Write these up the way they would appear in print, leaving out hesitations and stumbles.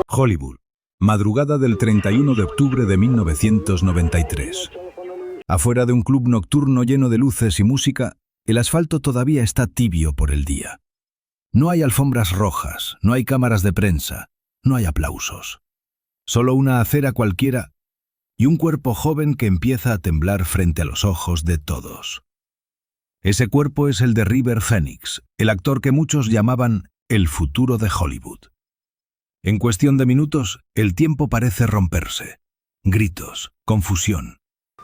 Hollywood, madrugada del 31 de octubre de 1993. Afuera de un club nocturno lleno de luces y música, el asfalto todavía está tibio por el día. No hay alfombras rojas, no hay cámaras de prensa, no hay aplausos. Solo una acera cualquiera y un cuerpo joven que empieza a temblar frente a los ojos de todos. Ese cuerpo es el de River Phoenix, el actor que muchos llamaban el futuro de Hollywood. En cuestión de minutos, el tiempo parece romperse. Gritos, confusión,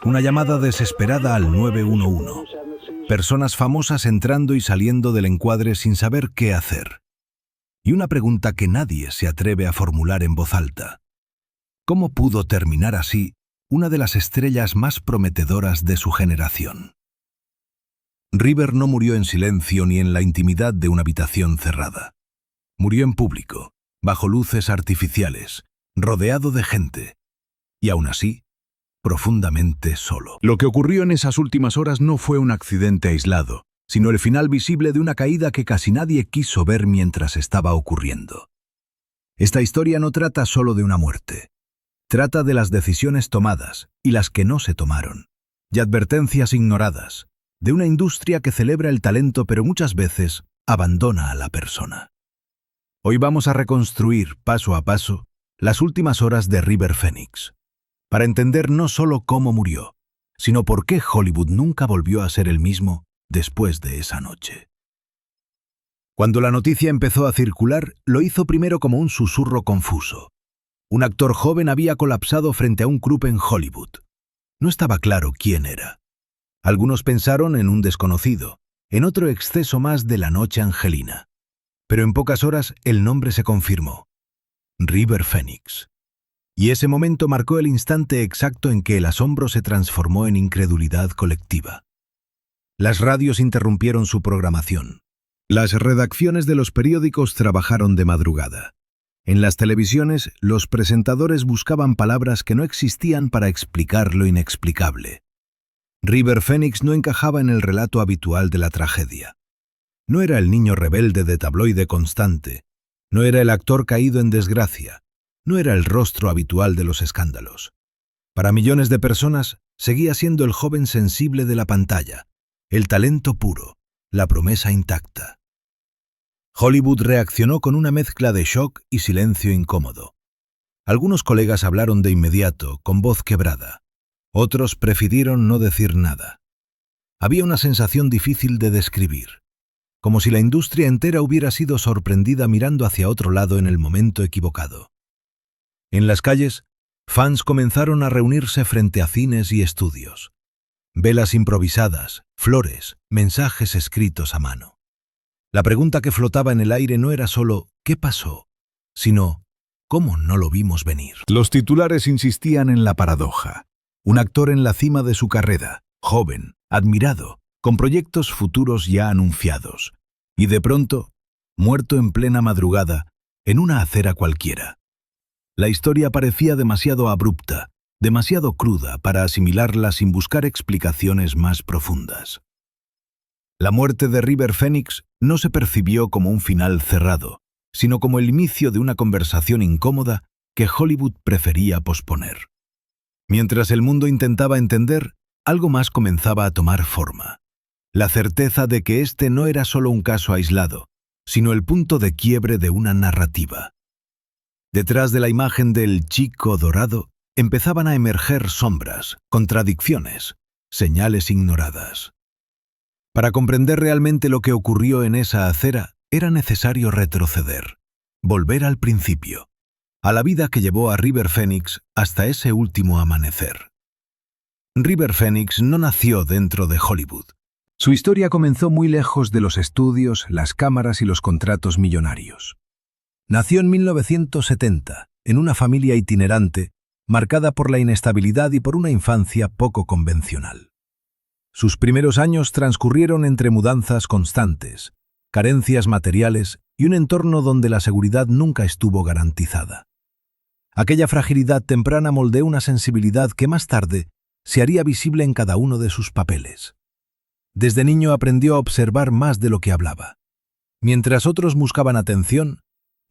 una llamada desesperada al 911. Personas famosas entrando y saliendo del encuadre sin saber qué hacer. Y una pregunta que nadie se atreve a formular en voz alta. ¿Cómo pudo terminar así una de las estrellas más prometedoras de su generación? River no murió en silencio ni en la intimidad de una habitación cerrada. Murió en público, bajo luces artificiales, rodeado de gente, y aún así, profundamente solo. Lo que ocurrió en esas últimas horas no fue un accidente aislado, sino el final visible de una caída que casi nadie quiso ver mientras estaba ocurriendo. Esta historia no trata solo de una muerte. Trata de las decisiones tomadas y las que no se tomaron, y advertencias ignoradas, de una industria que celebra el talento pero muchas veces abandona a la persona. Hoy vamos a reconstruir, paso a paso, las últimas horas de River Phoenix, para entender no solo cómo murió, sino por qué Hollywood nunca volvió a ser el mismo después de esa noche. Cuando la noticia empezó a circular, lo hizo primero como un susurro confuso. Un actor joven había colapsado frente a un club en Hollywood. No estaba claro quién era. Algunos pensaron en un desconocido, en otro exceso más de la noche angelina. Pero en pocas horas el nombre se confirmó. River Phoenix. Y ese momento marcó el instante exacto en que el asombro se transformó en incredulidad colectiva. Las radios interrumpieron su programación. Las redacciones de los periódicos trabajaron de madrugada. En las televisiones, los presentadores buscaban palabras que no existían para explicar lo inexplicable. River Phoenix no encajaba en el relato habitual de la tragedia. No era el niño rebelde de tabloide constante, no era el actor caído en desgracia, no era el rostro habitual de los escándalos. Para millones de personas, seguía siendo el joven sensible de la pantalla, el talento puro, la promesa intacta. Hollywood reaccionó con una mezcla de shock y silencio incómodo. Algunos colegas hablaron de inmediato, con voz quebrada. Otros prefirieron no decir nada. Había una sensación difícil de describir, como si la industria entera hubiera sido sorprendida mirando hacia otro lado en el momento equivocado. En las calles, fans comenzaron a reunirse frente a cines y estudios. Velas improvisadas, flores, mensajes escritos a mano. La pregunta que flotaba en el aire no era solo ¿qué pasó?, sino ¿cómo no lo vimos venir? Los titulares insistían en la paradoja. Un actor en la cima de su carrera, joven, admirado, con proyectos futuros ya anunciados, y de pronto, muerto en plena madrugada, en una acera cualquiera. La historia parecía demasiado abrupta, demasiado cruda para asimilarla sin buscar explicaciones más profundas. La muerte de River Phoenix no se percibió como un final cerrado, sino como el inicio de una conversación incómoda que Hollywood prefería posponer. Mientras el mundo intentaba entender, algo más comenzaba a tomar forma. La certeza de que este no era solo un caso aislado, sino el punto de quiebre de una narrativa. Detrás de la imagen del chico dorado, empezaban a emerger sombras, contradicciones, señales ignoradas. Para comprender realmente lo que ocurrió en esa acera, era necesario retroceder, volver al principio, a la vida que llevó a River Phoenix hasta ese último amanecer. River Phoenix no nació dentro de Hollywood. Su historia comenzó muy lejos de los estudios, las cámaras y los contratos millonarios. Nació en 1970, en una familia itinerante, marcada por la inestabilidad y por una infancia poco convencional. Sus primeros años transcurrieron entre mudanzas constantes, carencias materiales y un entorno donde la seguridad nunca estuvo garantizada. Aquella fragilidad temprana moldeó una sensibilidad que más tarde se haría visible en cada uno de sus papeles. Desde niño aprendió a observar más de lo que hablaba. Mientras otros buscaban atención,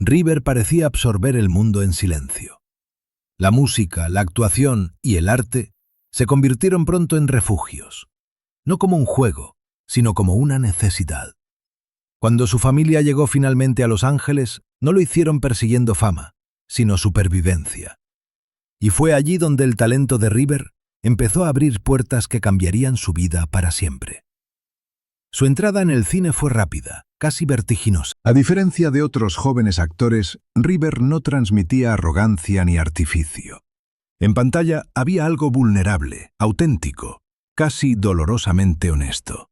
River parecía absorber el mundo en silencio. La música, la actuación y el arte se convirtieron pronto en refugios, no como un juego, sino como una necesidad. Cuando su familia llegó finalmente a Los Ángeles, no lo hicieron persiguiendo fama, sino supervivencia. Y fue allí donde el talento de River empezó a abrir puertas que cambiarían su vida para siempre. Su entrada en el cine fue rápida, casi vertiginosa. A diferencia de otros jóvenes actores, River no transmitía arrogancia ni artificio. En pantalla había algo vulnerable, auténtico, casi dolorosamente honesto.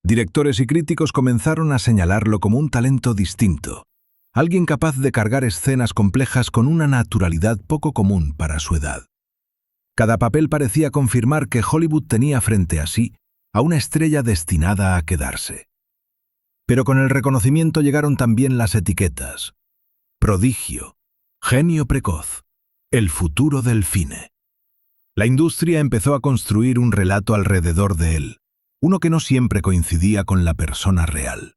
Directores y críticos comenzaron a señalarlo como un talento distinto, alguien capaz de cargar escenas complejas con una naturalidad poco común para su edad. Cada papel parecía confirmar que Hollywood tenía frente a sí a una estrella destinada a quedarse. Pero con el reconocimiento llegaron también las etiquetas: prodigio, genio precoz, el futuro del cine. La industria empezó a construir un relato alrededor de él, uno que no siempre coincidía con la persona real.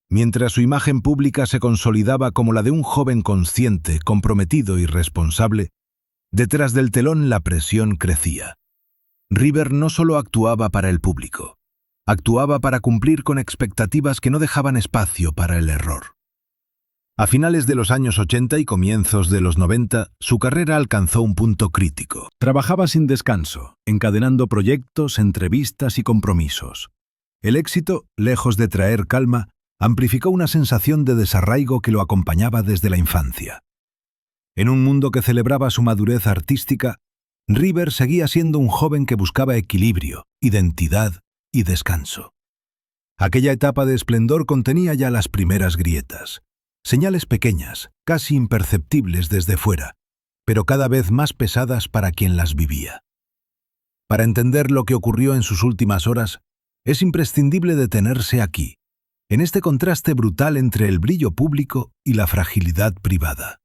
Mientras su imagen pública se consolidaba como la de un joven consciente, comprometido y responsable, detrás del telón la presión crecía. River no solo actuaba para el público, actuaba para cumplir con expectativas que no dejaban espacio para el error. A finales de los años 80 y comienzos de los 90, su carrera alcanzó un punto crítico. Trabajaba sin descanso, encadenando proyectos, entrevistas y compromisos. El éxito, lejos de traer calma, amplificó una sensación de desarraigo que lo acompañaba desde la infancia. En un mundo que celebraba su madurez artística, River seguía siendo un joven que buscaba equilibrio, identidad y descanso. Aquella etapa de esplendor contenía ya las primeras grietas, señales pequeñas, casi imperceptibles desde fuera, pero cada vez más pesadas para quien las vivía. Para entender lo que ocurrió en sus últimas horas, es imprescindible detenerse aquí, en este contraste brutal entre el brillo público y la fragilidad privada.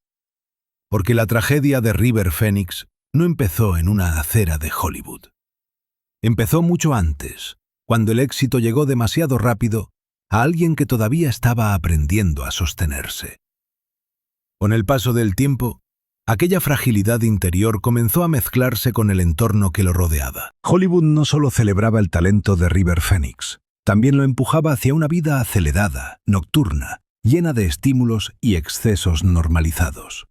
Porque la tragedia de River Phoenix no empezó en una acera de Hollywood. Empezó mucho antes, cuando el éxito llegó demasiado rápido a alguien que todavía estaba aprendiendo a sostenerse. Con el paso del tiempo, aquella fragilidad interior comenzó a mezclarse con el entorno que lo rodeaba. Hollywood no solo celebraba el talento de River Phoenix, también lo empujaba hacia una vida acelerada, nocturna, llena de estímulos y excesos normalizados.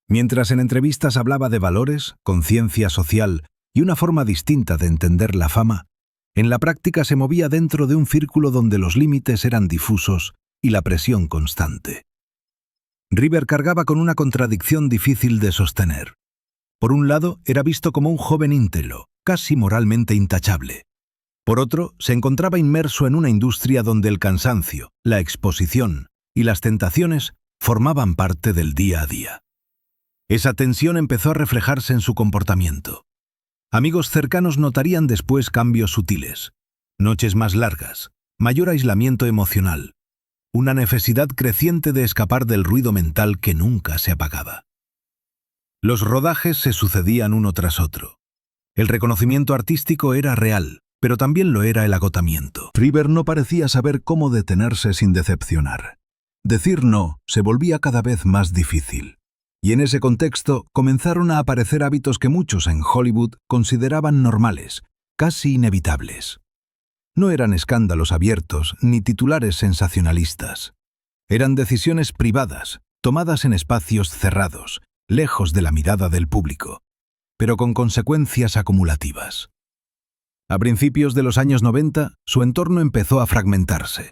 Mientras en entrevistas hablaba de valores, conciencia social y una forma distinta de entender la fama, en la práctica se movía dentro de un círculo donde los límites eran difusos y la presión constante. River cargaba con una contradicción difícil de sostener. Por un lado, era visto como un joven íntegro, casi moralmente intachable. Por otro, se encontraba inmerso en una industria donde el cansancio, la exposición y las tentaciones formaban parte del día a día. Esa tensión empezó a reflejarse en su comportamiento. Amigos cercanos notarían después cambios sutiles, noches más largas, mayor aislamiento emocional, una necesidad creciente de escapar del ruido mental que nunca se apagaba. Los rodajes se sucedían uno tras otro. El reconocimiento artístico era real, pero también lo era el agotamiento. River no parecía saber cómo detenerse sin decepcionar. Decir no se volvía cada vez más difícil. Y en ese contexto comenzaron a aparecer hábitos que muchos en Hollywood consideraban normales, casi inevitables. No eran escándalos abiertos ni titulares sensacionalistas. Eran decisiones privadas, tomadas en espacios cerrados, lejos de la mirada del público, pero con consecuencias acumulativas. A principios de los años 90, su entorno empezó a fragmentarse.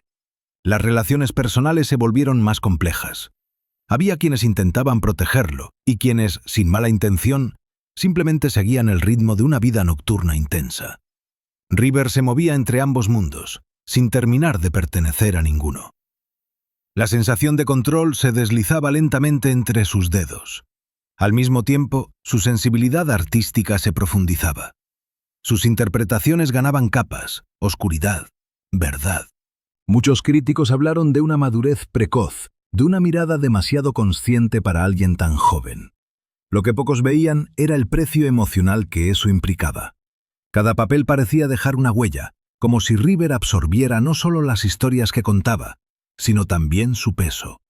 Las relaciones personales se volvieron más complejas. Había quienes intentaban protegerlo y quienes, sin mala intención, simplemente seguían el ritmo de una vida nocturna intensa. River se movía entre ambos mundos, sin terminar de pertenecer a ninguno. La sensación de control se deslizaba lentamente entre sus dedos. Al mismo tiempo, su sensibilidad artística se profundizaba. Sus interpretaciones ganaban capas, oscuridad, verdad. Muchos críticos hablaron de una madurez precoz, de una mirada demasiado consciente para alguien tan joven. Lo que pocos veían era el precio emocional que eso implicaba. Cada papel parecía dejar una huella, como si River absorbiera no solo las historias que contaba, sino también su peso.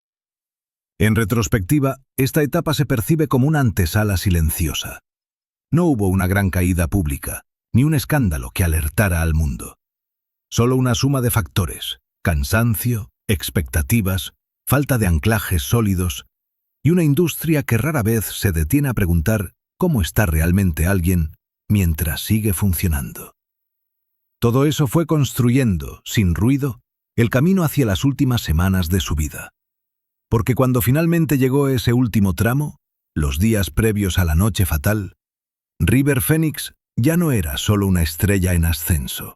En retrospectiva, esta etapa se percibe como una antesala silenciosa. No hubo una gran caída pública, ni un escándalo que alertara al mundo. Solo una suma de factores: cansancio, expectativas, falta de anclajes sólidos y una industria que rara vez se detiene a preguntar cómo está realmente alguien mientras sigue funcionando. Todo eso fue construyendo, sin ruido, el camino hacia las últimas semanas de su vida. Porque cuando finalmente llegó ese último tramo, los días previos a la noche fatal, River Phoenix ya no era solo una estrella en ascenso.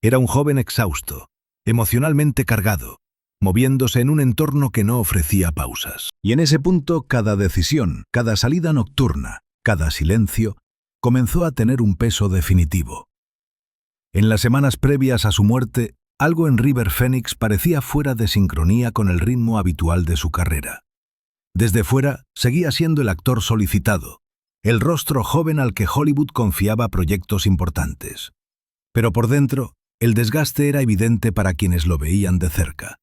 Era un joven exhausto, emocionalmente cargado, moviéndose en un entorno que no ofrecía pausas. Y en ese punto, cada decisión, cada salida nocturna, cada silencio, comenzó a tener un peso definitivo. En las semanas previas a su muerte, algo en River Phoenix parecía fuera de sincronía con el ritmo habitual de su carrera. Desde fuera, seguía siendo el actor solicitado, el rostro joven al que Hollywood confiaba proyectos importantes. Pero por dentro, el desgaste era evidente para quienes lo veían de cerca.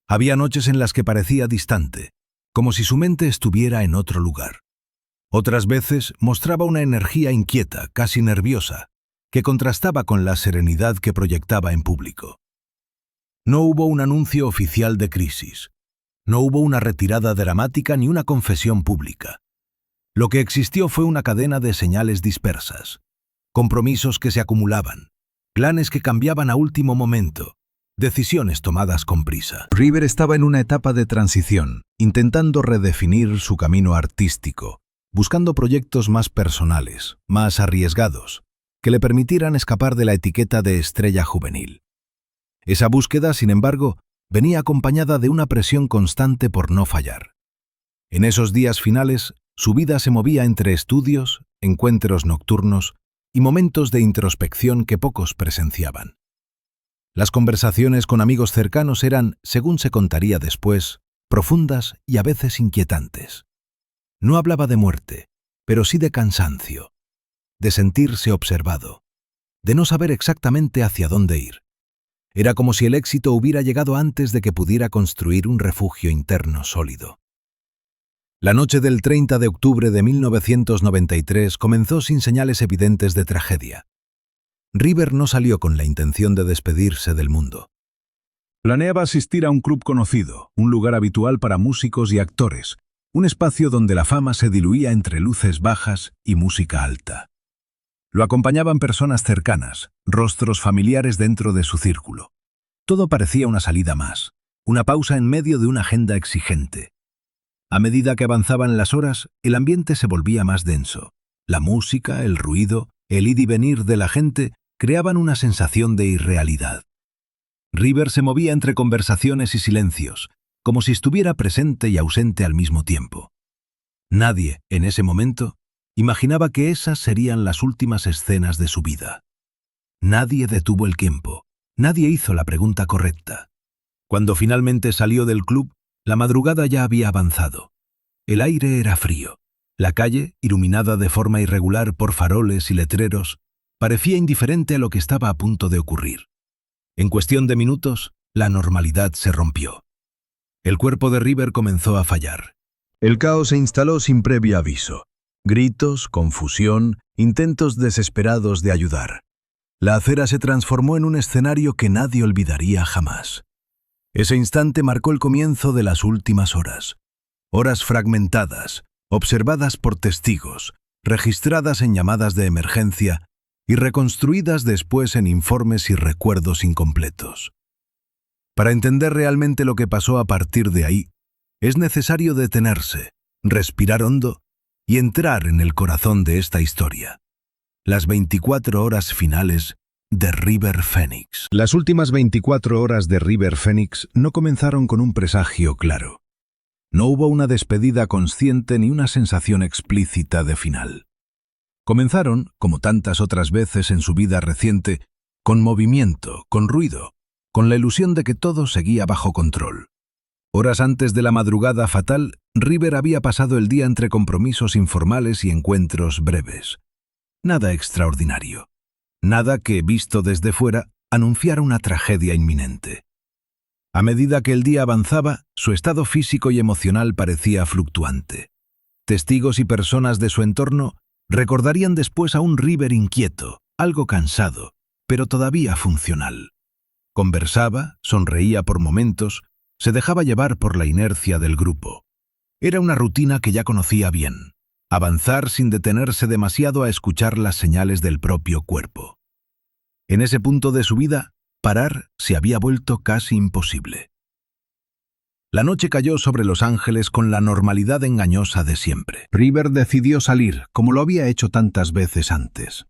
Había noches en las que parecía distante, como si su mente estuviera en otro lugar. Otras veces mostraba una energía inquieta, casi nerviosa, que contrastaba con la serenidad que proyectaba en público. No hubo un anuncio oficial de crisis. No hubo una retirada dramática ni una confesión pública. Lo que existió fue una cadena de señales dispersas, compromisos que se acumulaban, planes que cambiaban a último momento, decisiones tomadas con prisa. River estaba en una etapa de transición, intentando redefinir su camino artístico, buscando proyectos más personales, más arriesgados, que le permitieran escapar de la etiqueta de estrella juvenil. Esa búsqueda, sin embargo, venía acompañada de una presión constante por no fallar. En esos días finales, su vida se movía entre estudios, encuentros nocturnos y momentos de introspección que pocos presenciaban. Las conversaciones con amigos cercanos eran, según se contaría después, profundas y a veces inquietantes. No hablaba de muerte, pero sí de cansancio, de sentirse observado, de no saber exactamente hacia dónde ir. Era como si el éxito hubiera llegado antes de que pudiera construir un refugio interno sólido. La noche del 30 de octubre de 1993 comenzó sin señales evidentes de tragedia. River no salió con la intención de despedirse del mundo. Planeaba asistir a un club conocido, un lugar habitual para músicos y actores, un espacio donde la fama se diluía entre luces bajas y música alta. Lo acompañaban personas cercanas, rostros familiares dentro de su círculo. Todo parecía una salida más, una pausa en medio de una agenda exigente. A medida que avanzaban las horas, el ambiente se volvía más denso. La música, el ruido, el ir y venir de la gente creaban una sensación de irrealidad. River se movía entre conversaciones y silencios, como si estuviera presente y ausente al mismo tiempo. Nadie, en ese momento, imaginaba que esas serían las últimas escenas de su vida. Nadie detuvo el tiempo, nadie hizo la pregunta correcta. Cuando finalmente salió del club, la madrugada ya había avanzado. El aire era frío. La calle, iluminada de forma irregular por faroles y letreros, parecía indiferente a lo que estaba a punto de ocurrir. En cuestión de minutos, la normalidad se rompió. El cuerpo de River comenzó a fallar. El caos se instaló sin previo aviso. Gritos, confusión, intentos desesperados de ayudar. La acera se transformó en un escenario que nadie olvidaría jamás. Ese instante marcó el comienzo de las últimas horas. Horas fragmentadas, observadas por testigos, registradas en llamadas de emergencia y reconstruidas después en informes y recuerdos incompletos. Para entender realmente lo que pasó a partir de ahí, es necesario detenerse, respirar hondo y entrar en el corazón de esta historia. Las 24 horas finales de River Phoenix. Las últimas 24 horas de River Phoenix no comenzaron con un presagio claro. No hubo una despedida consciente ni una sensación explícita de final. Comenzaron, como tantas otras veces en su vida reciente, con movimiento, con ruido, con la ilusión de que todo seguía bajo control. Horas antes de la madrugada fatal, River había pasado el día entre compromisos informales y encuentros breves. Nada extraordinario. Nada que, visto desde fuera, anunciara una tragedia inminente. A medida que el día avanzaba, su estado físico y emocional parecía fluctuante. Testigos y personas de su entorno recordarían después a un River inquieto, algo cansado, pero todavía funcional. Conversaba, sonreía por momentos, se dejaba llevar por la inercia del grupo. Era una rutina que ya conocía bien, avanzar sin detenerse demasiado a escuchar las señales del propio cuerpo. En ese punto de su vida, parar se había vuelto casi imposible. La noche cayó sobre Los Ángeles con la normalidad engañosa de siempre. River decidió salir, como lo había hecho tantas veces antes.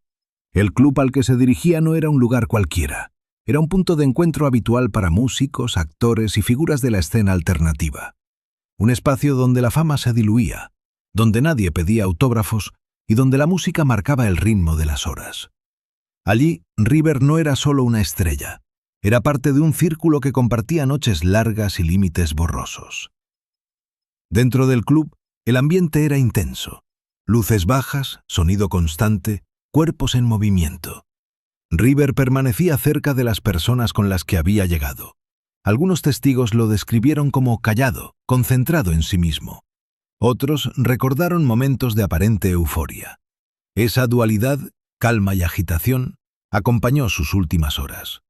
El club al que se dirigía no era un lugar cualquiera. Era un punto de encuentro habitual para músicos, actores y figuras de la escena alternativa. Un espacio donde la fama se diluía, donde nadie pedía autógrafos y donde la música marcaba el ritmo de las horas. Allí, River no era solo una estrella. Era parte de un círculo que compartía noches largas y límites borrosos. Dentro del club, el ambiente era intenso. Luces bajas, sonido constante, cuerpos en movimiento. River permanecía cerca de las personas con las que había llegado. Algunos testigos lo describieron como callado, concentrado en sí mismo. Otros recordaron momentos de aparente euforia. Esa dualidad, calma y agitación, acompañó sus últimas horas.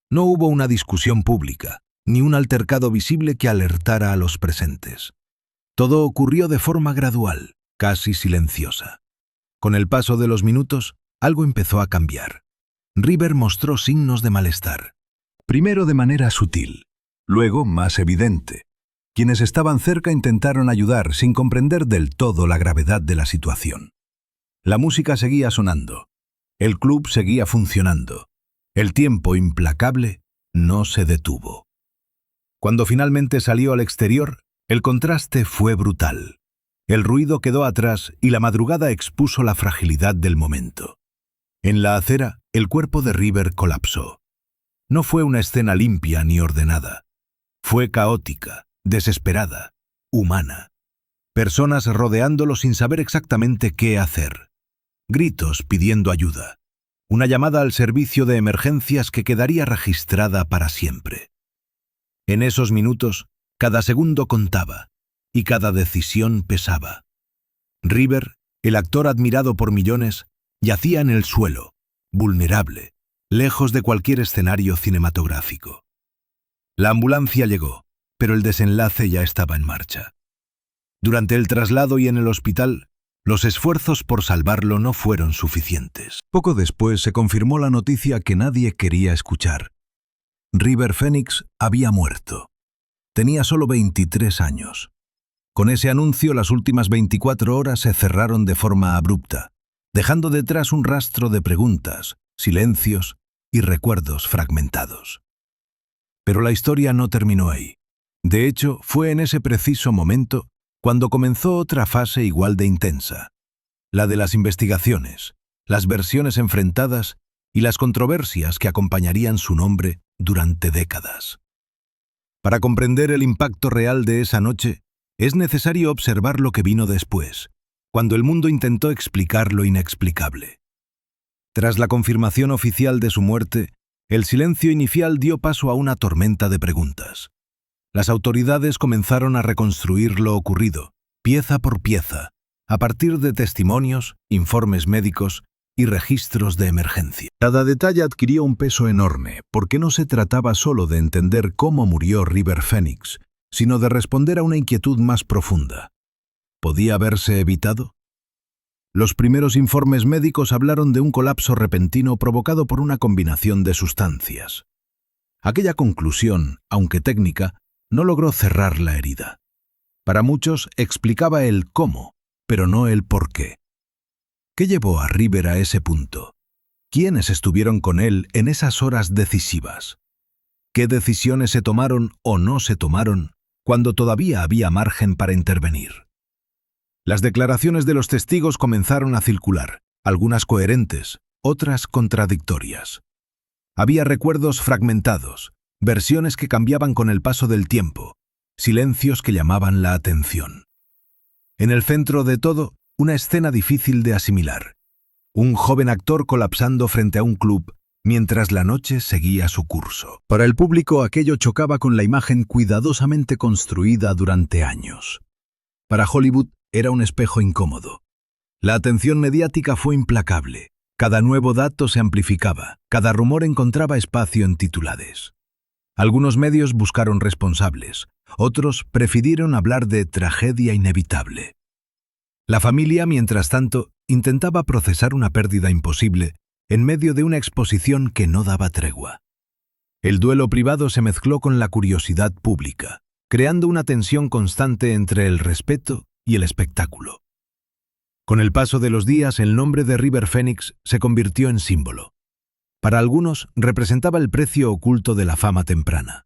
No hubo una discusión pública, ni un altercado visible que alertara a los presentes. Todo ocurrió de forma gradual, casi silenciosa. Con el paso de los minutos, algo empezó a cambiar. River mostró signos de malestar. Primero de manera sutil, luego más evidente. Quienes estaban cerca intentaron ayudar sin comprender del todo la gravedad de la situación. La música seguía sonando. El club seguía funcionando. El tiempo implacable no se detuvo. Cuando finalmente salió al exterior, el contraste fue brutal. El ruido quedó atrás y la madrugada expuso la fragilidad del momento. En la acera, el cuerpo de River colapsó. No fue una escena limpia ni ordenada. Fue caótica, desesperada, humana. Personas rodeándolo sin saber exactamente qué hacer. Gritos pidiendo ayuda. Una llamada al servicio de emergencias que quedaría registrada para siempre. En esos minutos, cada segundo contaba, y cada decisión pesaba. River, el actor admirado por millones, yacía en el suelo, vulnerable, lejos de cualquier escenario cinematográfico. La ambulancia llegó, pero el desenlace ya estaba en marcha. Durante el traslado y en el hospital, los esfuerzos por salvarlo no fueron suficientes. Poco después se confirmó la noticia que nadie quería escuchar. River Phoenix había muerto. Tenía solo 23 años. Con ese anuncio, las últimas 24 horas se cerraron de forma abrupta, dejando detrás un rastro de preguntas, silencios y recuerdos fragmentados. Pero la historia no terminó ahí. De hecho, fue en ese preciso momento cuando comenzó otra fase igual de intensa, la de las investigaciones, las versiones enfrentadas y las controversias que acompañarían su nombre durante décadas. Para comprender el impacto real de esa noche, es necesario observar lo que vino después, cuando el mundo intentó explicar lo inexplicable. Tras la confirmación oficial de su muerte, el silencio inicial dio paso a una tormenta de preguntas. Las autoridades comenzaron a reconstruir lo ocurrido, pieza por pieza, a partir de testimonios, informes médicos y registros de emergencia. Cada detalle adquirió un peso enorme, porque no se trataba solo de entender cómo murió River Phoenix, sino de responder a una inquietud más profunda. ¿Podía haberse evitado? Los primeros informes médicos hablaron de un colapso repentino provocado por una combinación de sustancias. Aquella conclusión, aunque técnica, no logró cerrar la herida. Para muchos explicaba el cómo, pero no el por qué. ¿Qué llevó a River a ese punto? ¿Quiénes estuvieron con él en esas horas decisivas? ¿Qué decisiones se tomaron o no se tomaron cuando todavía había margen para intervenir? Las declaraciones de los testigos comenzaron a circular, algunas coherentes, otras contradictorias. Había recuerdos fragmentados, versiones que cambiaban con el paso del tiempo, silencios que llamaban la atención. En el centro de todo, una escena difícil de asimilar. Un joven actor colapsando frente a un club mientras la noche seguía su curso. Para el público aquello chocaba con la imagen cuidadosamente construida durante años. Para Hollywood era un espejo incómodo. La atención mediática fue implacable. Cada nuevo dato se amplificaba, cada rumor encontraba espacio en titulares. Algunos medios buscaron responsables, otros prefirieron hablar de tragedia inevitable. La familia, mientras tanto, intentaba procesar una pérdida imposible en medio de una exposición que no daba tregua. El duelo privado se mezcló con la curiosidad pública, creando una tensión constante entre el respeto y el espectáculo. Con el paso de los días, el nombre de River Phoenix se convirtió en símbolo. Para algunos, representaba el precio oculto de la fama temprana.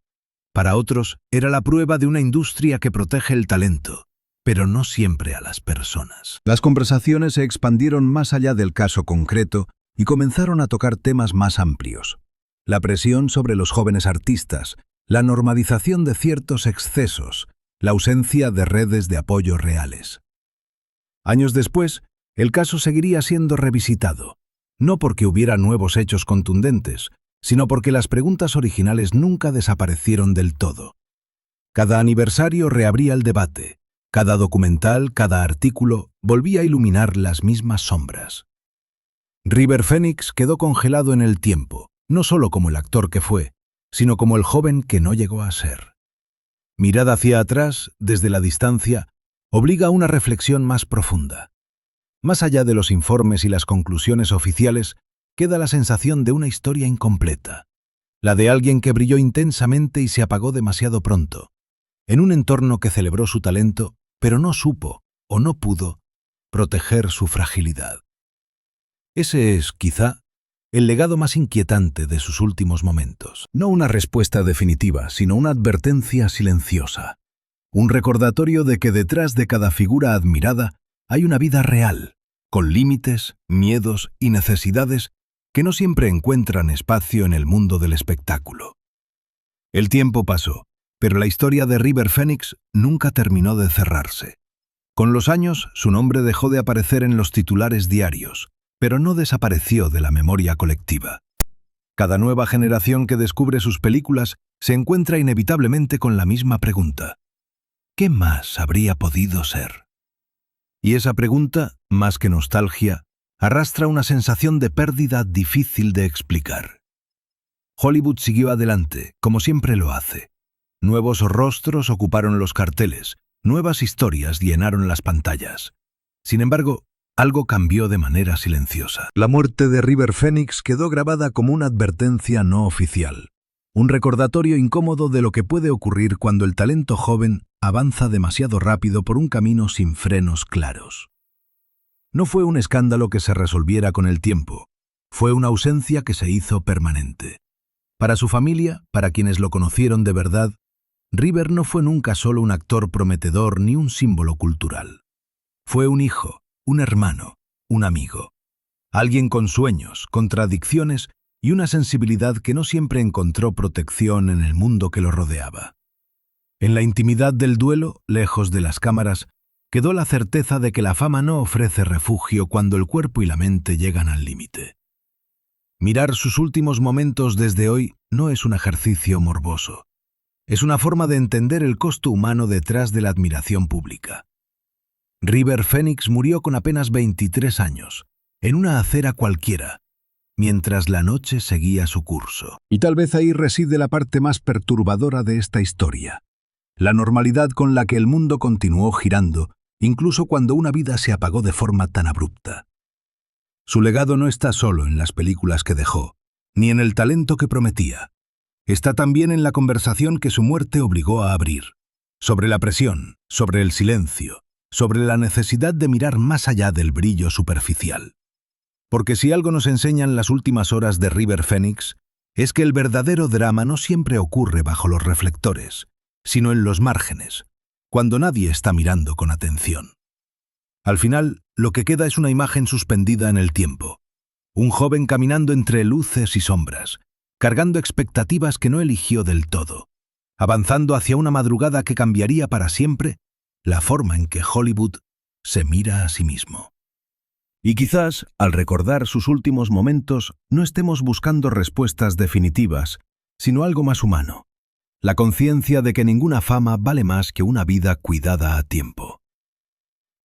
Para otros, era la prueba de una industria que protege el talento, pero no siempre a las personas. Las conversaciones se expandieron más allá del caso concreto y comenzaron a tocar temas más amplios. La presión sobre los jóvenes artistas, la normalización de ciertos excesos, la ausencia de redes de apoyo reales. Años después, el caso seguiría siendo revisitado, no porque hubiera nuevos hechos contundentes, sino porque las preguntas originales nunca desaparecieron del todo. Cada aniversario reabría el debate, cada documental, cada artículo volvía a iluminar las mismas sombras. River Phoenix quedó congelado en el tiempo, no solo como el actor que fue, sino como el joven que no llegó a ser. Mirada hacia atrás, desde la distancia, obliga a una reflexión más profunda. Más allá de los informes y las conclusiones oficiales, queda la sensación de una historia incompleta, la de alguien que brilló intensamente y se apagó demasiado pronto, en un entorno que celebró su talento, pero no supo, o no pudo, proteger su fragilidad. Ese es, quizá, el legado más inquietante de sus últimos momentos. No una respuesta definitiva, sino una advertencia silenciosa. Un recordatorio de que detrás de cada figura admirada hay una vida real, con límites, miedos y necesidades que no siempre encuentran espacio en el mundo del espectáculo. El tiempo pasó, pero la historia de River Phoenix nunca terminó de cerrarse. Con los años, su nombre dejó de aparecer en los titulares diarios, pero no desapareció de la memoria colectiva. Cada nueva generación que descubre sus películas se encuentra inevitablemente con la misma pregunta: ¿qué más habría podido ser? Y esa pregunta, más que nostalgia, arrastra una sensación de pérdida difícil de explicar. Hollywood siguió adelante, como siempre lo hace. Nuevos rostros ocuparon los carteles, nuevas historias llenaron las pantallas. Sin embargo, algo cambió de manera silenciosa. La muerte de River Phoenix quedó grabada como una advertencia no oficial, un recordatorio incómodo de lo que puede ocurrir cuando el talento joven avanza demasiado rápido por un camino sin frenos claros. No fue un escándalo que se resolviera con el tiempo, fue una ausencia que se hizo permanente. Para su familia, para quienes lo conocieron de verdad, River no fue nunca solo un actor prometedor ni un símbolo cultural. Fue un hijo, un hermano, un amigo. Alguien con sueños, contradicciones y una sensibilidad que no siempre encontró protección en el mundo que lo rodeaba. En la intimidad del duelo, lejos de las cámaras, quedó la certeza de que la fama no ofrece refugio cuando el cuerpo y la mente llegan al límite. Mirar sus últimos momentos desde hoy no es un ejercicio morboso. Es una forma de entender el costo humano detrás de la admiración pública. River Phoenix murió con apenas 23 años, en una acera cualquiera, mientras la noche seguía su curso. Y tal vez ahí reside la parte más perturbadora de esta historia. La normalidad con la que el mundo continuó girando, incluso cuando una vida se apagó de forma tan abrupta. Su legado no está solo en las películas que dejó, ni en el talento que prometía. Está también en la conversación que su muerte obligó a abrir, sobre la presión, sobre el silencio, sobre la necesidad de mirar más allá del brillo superficial. Porque si algo nos enseñan las últimas horas de River Phoenix, es que el verdadero drama no siempre ocurre bajo los reflectores, sino en los márgenes, cuando nadie está mirando con atención. Al final, lo que queda es una imagen suspendida en el tiempo. Un joven caminando entre luces y sombras, cargando expectativas que no eligió del todo, avanzando hacia una madrugada que cambiaría para siempre la forma en que Hollywood se mira a sí mismo. Y quizás, al recordar sus últimos momentos, no estemos buscando respuestas definitivas, sino algo más humano. La conciencia de que ninguna fama vale más que una vida cuidada a tiempo.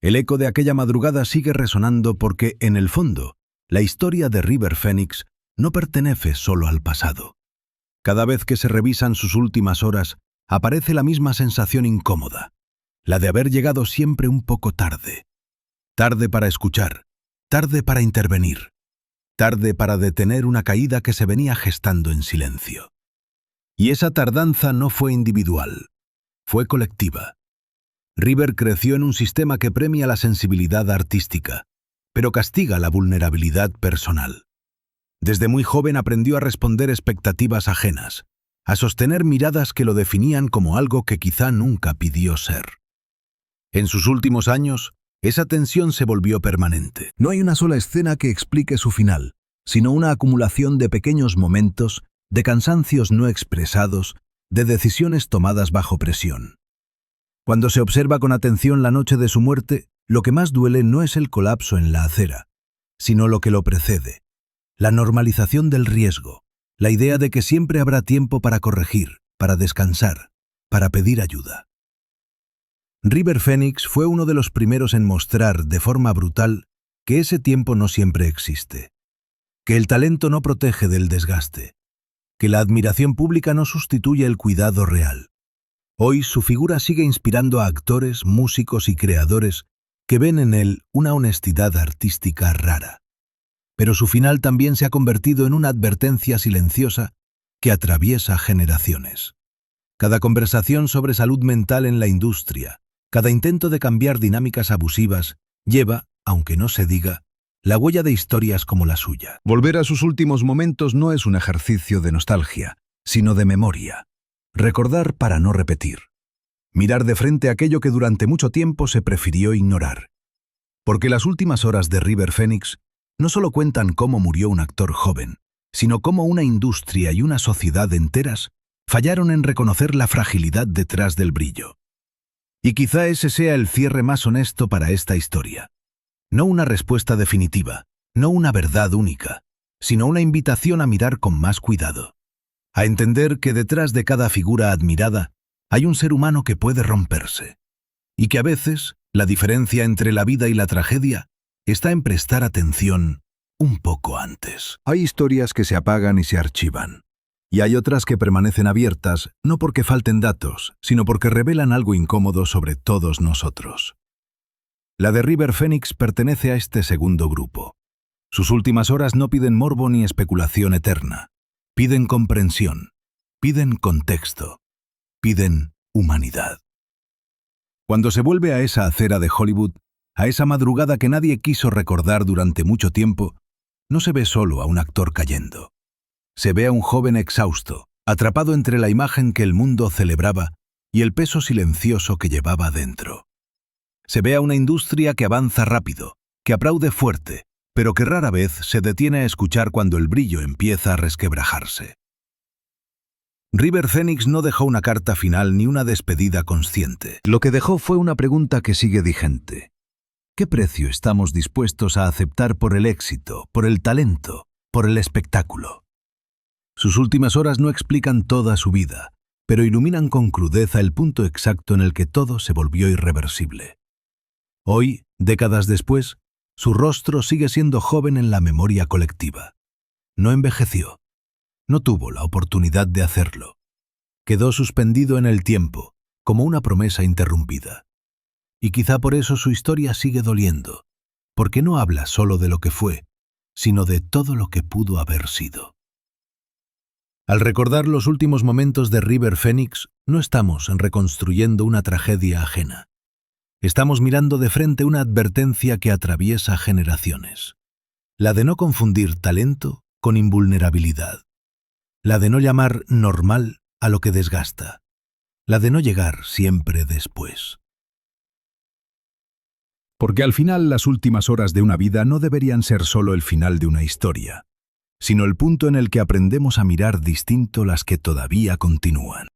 El eco de aquella madrugada sigue resonando porque, en el fondo, la historia de River Phoenix no pertenece solo al pasado. Cada vez que se revisan sus últimas horas, aparece la misma sensación incómoda, la de haber llegado siempre un poco tarde. Tarde para escuchar, tarde para intervenir, tarde para detener una caída que se venía gestando en silencio. Y esa tardanza no fue individual, fue colectiva. River creció en un sistema que premia la sensibilidad artística, pero castiga la vulnerabilidad personal. Desde muy joven aprendió a responder expectativas ajenas, a sostener miradas que lo definían como algo que quizá nunca pidió ser. En sus últimos años, esa tensión se volvió permanente. No hay una sola escena que explique su final, sino una acumulación de pequeños momentos, de cansancios no expresados, de decisiones tomadas bajo presión. Cuando se observa con atención la noche de su muerte, lo que más duele no es el colapso en la acera, sino lo que lo precede. La normalización del riesgo, la idea de que siempre habrá tiempo para corregir, para descansar, para pedir ayuda. River Phoenix fue uno de los primeros en mostrar, de forma brutal, que ese tiempo no siempre existe, que el talento no protege del desgaste, que la admiración pública no sustituye el cuidado real. Hoy su figura sigue inspirando a actores, músicos y creadores que ven en él una honestidad artística rara. Pero su final también se ha convertido en una advertencia silenciosa que atraviesa generaciones. Cada conversación sobre salud mental en la industria, cada intento de cambiar dinámicas abusivas, lleva, aunque no se diga, la huella de historias como la suya. Volver a sus últimos momentos no es un ejercicio de nostalgia, sino de memoria. Recordar para no repetir. Mirar de frente aquello que durante mucho tiempo se prefirió ignorar. Porque las últimas horas de River Phoenix no solo cuentan cómo murió un actor joven, sino cómo una industria y una sociedad enteras fallaron en reconocer la fragilidad detrás del brillo. Y quizá ese sea el cierre más honesto para esta historia. No una respuesta definitiva, no una verdad única, sino una invitación a mirar con más cuidado. A entender que detrás de cada figura admirada hay un ser humano que puede romperse. Y que a veces la diferencia entre la vida y la tragedia está en prestar atención un poco antes. Hay historias que se apagan y se archivan. Y hay otras que permanecen abiertas, no porque falten datos, sino porque revelan algo incómodo sobre todos nosotros. La de River Phoenix pertenece a este segundo grupo. Sus últimas horas no piden morbo ni especulación eterna. Piden comprensión, piden contexto, piden humanidad. Cuando se vuelve a esa acera de Hollywood, a esa madrugada que nadie quiso recordar durante mucho tiempo, no se ve solo a un actor cayendo. Se ve a un joven exhausto, atrapado entre la imagen que el mundo celebraba y el peso silencioso que llevaba dentro. Se ve a una industria que avanza rápido, que aplaude fuerte, pero que rara vez se detiene a escuchar cuando el brillo empieza a resquebrajarse. River Phoenix no dejó una carta final ni una despedida consciente. Lo que dejó fue una pregunta que sigue vigente. ¿Qué precio estamos dispuestos a aceptar por el éxito, por el talento, por el espectáculo? Sus últimas horas no explican toda su vida, pero iluminan con crudeza el punto exacto en el que todo se volvió irreversible. Hoy, décadas después, su rostro sigue siendo joven en la memoria colectiva. No envejeció. No tuvo la oportunidad de hacerlo. Quedó suspendido en el tiempo, como una promesa interrumpida. Y quizá por eso su historia sigue doliendo, porque no habla solo de lo que fue, sino de todo lo que pudo haber sido. Al recordar los últimos momentos de River Phoenix, no estamos reconstruyendo una tragedia ajena. Estamos mirando de frente una advertencia que atraviesa generaciones. La de no confundir talento con invulnerabilidad. La de no llamar normal a lo que desgasta. La de no llegar siempre después. Porque al final las últimas horas de una vida no deberían ser solo el final de una historia, sino el punto en el que aprendemos a mirar distinto las que todavía continúan.